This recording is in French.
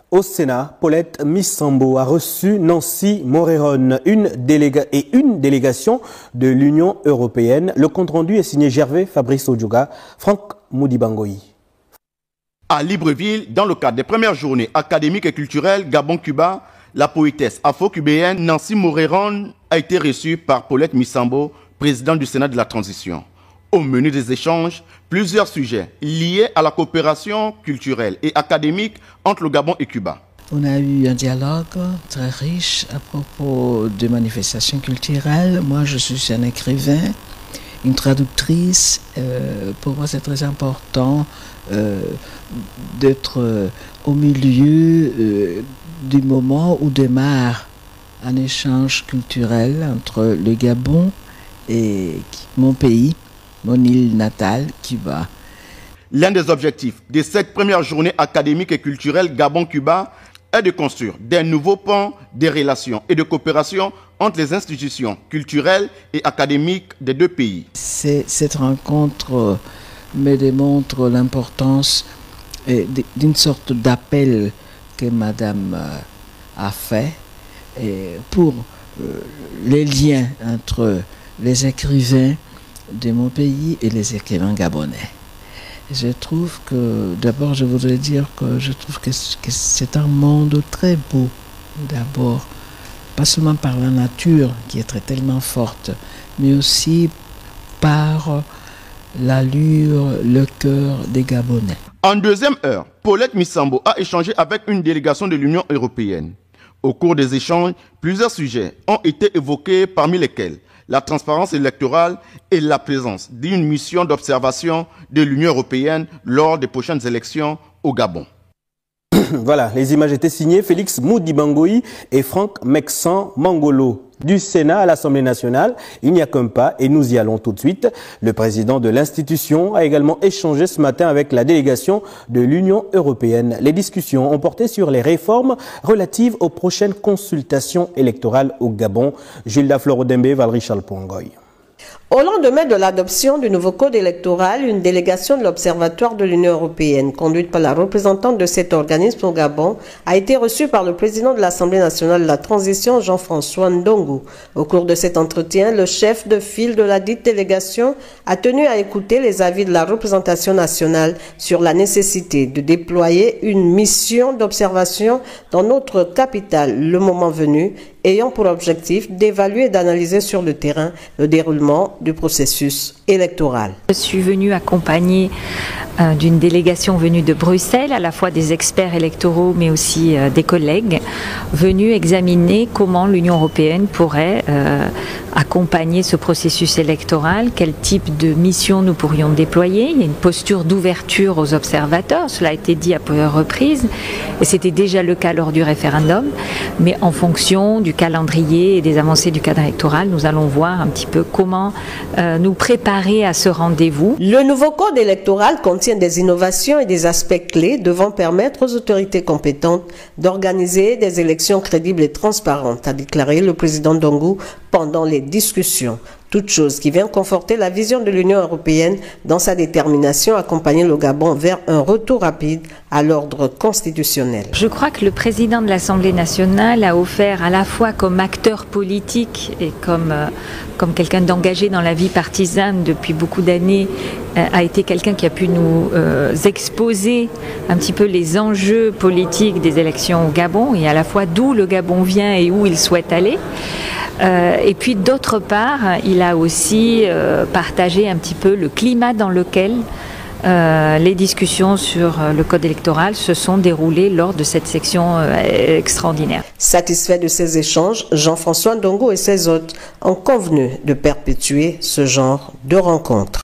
Au Sénat, Paulette Missambo a reçu Nancy Moreron, une délégation de l'Union européenne. Le compte-rendu est signé Gervais Fabrice Odjoga, Franck Moudibangoï. À Libreville, dans le cadre des premières journées académiques et culturelles Gabon-Cuba, la poétesse afro-cubéenne Nancy Moreron a été reçue par Paulette Missambo, présidente du Sénat de la Transition. Au menu des échanges, plusieurs sujets liés à la coopération culturelle et académique entre le Gabon et Cuba. On a eu un dialogue très riche à propos de manifestations culturelles. Moi, je suis un écrivain, une traductrice. Pour moi, c'est très important d'être au milieu du moment où démarre un échange culturel entre le Gabon et mon pays, mon île natale, Cuba. L'un des objectifs de cette première journée académique et culturelle Gabon-Cuba est de construire des nouveaux ponts de relations et de coopération entre les institutions culturelles et académiques des deux pays. Cette rencontre me démontre l'importance d'une sorte d'appel que Madame a fait pour les liens entre les écrivains de mon pays et les écrivains gabonais. Je trouve que, d'abord je voudrais dire que je trouve que c'est un monde très beau, d'abord, pas seulement par la nature qui est tellement forte, mais aussi par l'allure, le cœur des Gabonais. En deuxième heure, Paulette Missambo a échangé avec une délégation de l'Union européenne. Au cours des échanges, plusieurs sujets ont été évoqués, parmi lesquels la transparence électorale et la présence d'une mission d'observation de l'Union européenne lors des prochaines élections au Gabon. Voilà, les images étaient signées Félix Moudibangoï et Franck Mexan Mangolo. Du Sénat à l'Assemblée nationale, il n'y a qu'un pas et nous y allons tout de suite. Le président de l'institution a également échangé ce matin avec la délégation de l'Union européenne. Les discussions ont porté sur les réformes relatives aux prochaines consultations électorales au Gabon. Jules Dafloro-Dembe, Valérie Chalpongoy. Au lendemain de l'adoption du nouveau code électoral, une délégation de l'Observatoire de l'Union européenne, conduite par la représentante de cet organisme au Gabon, a été reçue par le président de l'Assemblée nationale de la transition, Jean-François Ndongo. Au cours de cet entretien, le chef de file de la dite délégation a tenu à écouter les avis de la représentation nationale sur la nécessité de déployer une mission d'observation dans notre capitale le moment venu, ayant pour objectif d'évaluer et d'analyser sur le terrain le déroulement du processus électoral. Je suis venue accompagnée d'une délégation venue de Bruxelles, à la fois des experts électoraux mais aussi des collègues, venus examiner comment l'Union européenne pourrait accompagner ce processus électoral, quel type de mission nous pourrions déployer. Il y a une posture d'ouverture aux observateurs, cela a été dit à plusieurs reprises, et c'était déjà le cas lors du référendum, mais en fonction du calendrier et des avancées du cadre électoral, nous allons voir un petit peu comment nous préparer à ce rendez-vous. Le nouveau code électoral contient des innovations et des aspects clés devant permettre aux autorités compétentes d'organiser des élections crédibles et transparentes, a déclaré le président Ndongo pendant les discussions. Toute chose qui vient conforter la vision de l'Union européenne dans sa détermination à accompagner le Gabon vers un retour rapide à l'ordre constitutionnel. Je crois que le président de l'Assemblée nationale a offert à la fois comme acteur politique et comme quelqu'un d'engagé dans la vie partisane depuis beaucoup d'années, a été quelqu'un qui a pu nous exposer un petit peu les enjeux politiques des élections au Gabon et à la fois d'où le Gabon vient et où il souhaite aller. Et puis d'autre part, il a aussi partagé un petit peu le climat dans lequel les discussions sur le code électoral se sont déroulées lors de cette section extraordinaire. Satisfait de ces échanges, Jean-François Ndongo et ses hôtes ont convenu de perpétuer ce genre de rencontres.